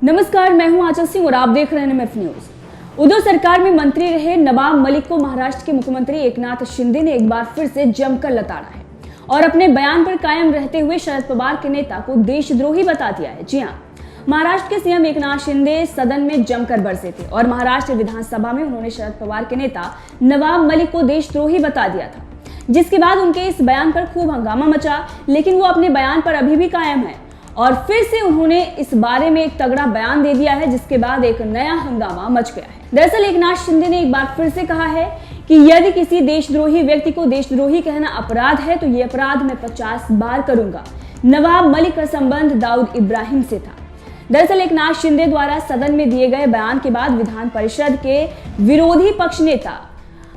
नमस्कार, मैं हूं आंचल सिंह और आप देख रहे हैं NMF न्यूज। उद्धव सरकार में मंत्री रहे नवाब मलिक को महाराष्ट्र के मुख्यमंत्री एकनाथ शिंदे ने एक बार फिर से जमकर लताड़ा है और अपने बयान पर कायम रहते हुए शरद पवार के नेता को देशद्रोही बता दिया है। जी हां, महाराष्ट्र के सीएम एकनाथ शिंदे सदन में जमकर बरसे थे और महाराष्ट्र विधानसभा में उन्होंने शरद पवार के नेता नवाब मलिक को देशद्रोही बता दिया था, जिसके बाद उनके इस बयान पर खूब हंगामा मचा। लेकिन वो अपने बयान पर अभी भी कायम है और फिर से उन्होंने इस बारे में एक तगड़ा बयान दे दिया है, जिसके बाद एक नया हंगामा मच गया है। दरअसल एकनाथ शिंदे ने एक बार फिर से कहा है कि यदि किसी देशद्रोही व्यक्ति को देशद्रोही कहना अपराध है तो ये अपराध मैं 50 बार करूंगा। नवाब मलिक का संबंध दाऊद इब्राहिम से था। दरअसल एकनाथ शिंदे द्वारा सदन में दिए गए बयान के बाद विधान परिषद के विरोधी पक्ष नेता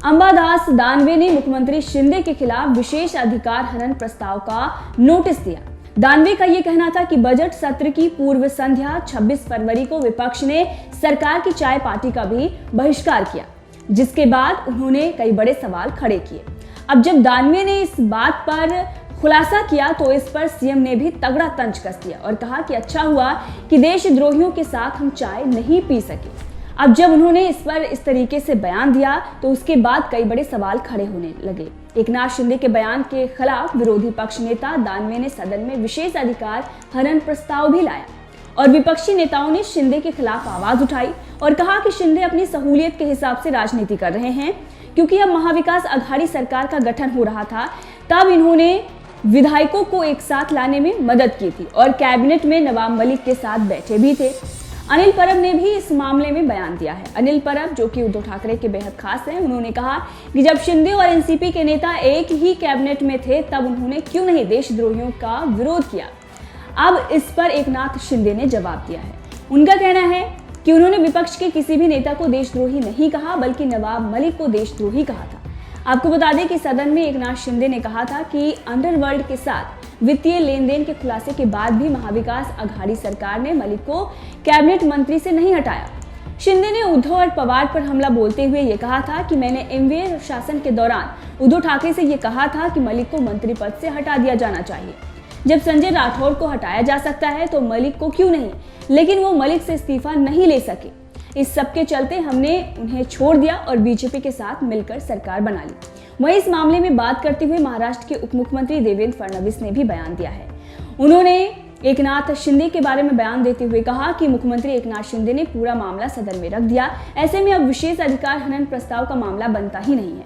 अंबादास दानवे ने मुख्यमंत्री शिंदे के खिलाफ विशेष अधिकार हनन प्रस्ताव का नोटिस दिया। दानवे का यह कहना था कि बजट सत्र की पूर्व संध्या 26 फरवरी को विपक्ष ने सरकार की चाय पार्टी का भी बहिष्कार किया, जिसके बाद उन्होंने कई बड़े सवाल खड़े किए। अब जब दानवे ने इस बात पर खुलासा किया तो इस पर सीएम ने भी तगड़ा तंज कस दिया और कहा कि अच्छा हुआ कि देशद्रोहियों के साथ हम चाय नहीं पी सके। अब जब उन्होंने इस पर इस तरीके से बयान दिया तो उसके बाद कई बड़े सवाल खड़े होने लगे। एकनाथ शिंदे के बयान के खिलाफ विरोधी पक्ष नेता दानवे ने सदन में विशेष अधिकार हनन प्रस्ताव भी लाया और विपक्षी नेताओं ने शिंदे के खिलाफ आवाज उठाई और कहा कि शिंदे अपनी सहूलियत के हिसाब से राजनीति कर रहे हैं, क्योंकि अब महाविकास अघाड़ी सरकार का गठन हो रहा था तब इन्होंने विधायकों को एक साथ लाने में मदद की थी और कैबिनेट में नवाब मलिक के साथ बैठे भी थे। अनिल परब ने भी इस मामले में बयान दिया है। अनिल परब, जो कि उद्धव ठाकरे के बेहद खास हैं, उन्होंने कहा कि जब शिंदे और एनसीपी के नेता एक ही कैबिनेट में थे तब उन्होंने क्यों नहीं देशद्रोहियों का विरोध किया। अब इस पर एकनाथ शिंदे ने जवाब दिया है। उनका कहना है कि उन्होंने विपक्ष के किसी भी नेता को देशद्रोही नहीं कहा, बल्कि नवाब मलिक को देशद्रोही कहा था। आपको बता दें कि सदन में एकनाथ शिंदे ने कहा था कि अंडरवर्ल्ड के साथ वित्तीय लेन देन के खुलासे के बाद भी महाविकास अघाड़ी सरकार ने मलिक को कैबिनेट मंत्री से नहीं हटाया। शिंदे ने उद्धव और पवार पर हमला बोलते हुए ये कहा था कि मैंने एमवीए शासन के दौरान उद्धव ठाकरे से ये कहा था कि मलिक को मंत्री पद से हटा दिया जाना चाहिए। जब संजय राठौड़ को हटाया जा सकता है तो मलिक को क्यों नहीं, लेकिन वो मलिक से इस्तीफा नहीं ले सके। इस सब के चलते हमने उन्हें छोड़ दिया और बीजेपी के साथ मिलकर सरकार बना ली। वहीं इस मामले में बात करते हुए महाराष्ट्र के उप मुख्यमंत्री देवेंद्र फडणवीस ने भी बयान दिया है। उन्होंने एकनाथ शिंदे के बारे में बयान देते हुए कहा कि मुख्यमंत्री एकनाथ शिंदे ने पूरा मामला सदन में रख दिया, ऐसे में अब विशेष अधिकार हनन प्रस्ताव का मामला बनता ही नहीं है।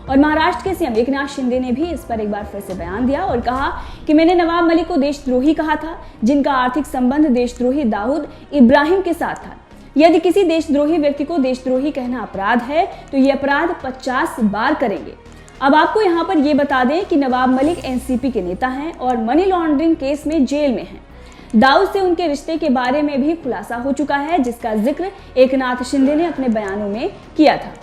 और महाराष्ट्र के सीएम एकनाथ शिंदे ने भी इस पर एक बार फिर से बयान दिया और कहा कि मैंने नवाब मलिक को देशद्रोही कहा था, जिनका आर्थिक संबंध देशद्रोही दाऊद इब्राहिम के साथ था। यदि किसी देशद्रोही व्यक्ति को देशद्रोही कहना अपराध है तो ये अपराध 50 बार करेंगे। अब आपको यहाँ पर ये बता दें कि नवाब मलिक एनसीपी के नेता हैं और मनी लॉन्ड्रिंग केस में जेल में हैं। दाऊद से उनके रिश्ते के बारे में भी खुलासा हो चुका है, जिसका जिक्र एकनाथ शिंदे ने अपने बयानों में किया था।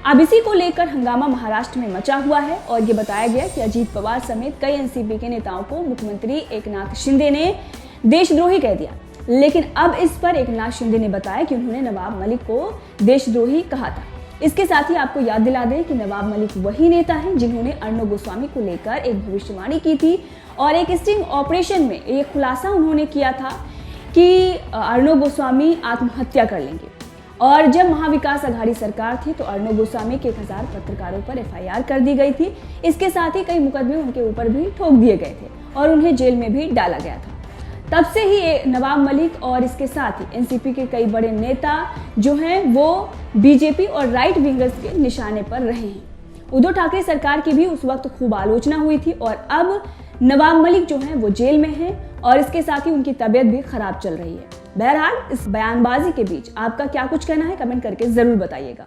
अब इसी को लेकर हंगामा महाराष्ट्र में मचा हुआ है और ये बताया गया कि अजीत पवार समेत कई एनसीपी के नेताओं को मुख्यमंत्री एकनाथ शिंदे ने देशद्रोही कह दिया। लेकिन अब इस पर एकनाथ शिंदे ने बताया कि उन्होंने नवाब मलिक को देशद्रोही कहा था। इसके साथ ही आपको याद दिला दें कि नवाब मलिक वही नेता हैं जिन्होंने अर्नब गोस्वामी को लेकर एक भविष्यवाणी की थी और एक स्टिंग ऑपरेशन में ये खुलासा उन्होंने किया था कि अर्नब गोस्वामी आत्महत्या कर लेंगे। और जब महाविकास अघाड़ी सरकार थी तो अर्नब गोस्वामी के 1000 पत्रकारों पर एफआईआर कर दी गई थी। इसके साथ ही कई मुकदमे उनके ऊपर भी ठोक दिए गए थे और उन्हें जेल में भी डाला गया था। तब से ही नवाब मलिक और इसके साथ ही एनसीपी के कई बड़े नेता जो हैं वो बीजेपी और राइट विंगर्स के निशाने पर रहे हैं। उद्धव ठाकरे सरकार की भी उस वक्त खूब आलोचना हुई थी और अब नवाब मलिक जो हैं वो जेल में हैं और इसके साथ ही उनकी तबीयत भी खराब चल रही है। बहरहाल इस बयानबाजी के बीच आपका क्या कुछ कहना है, कमेंट करके जरूर बताइएगा।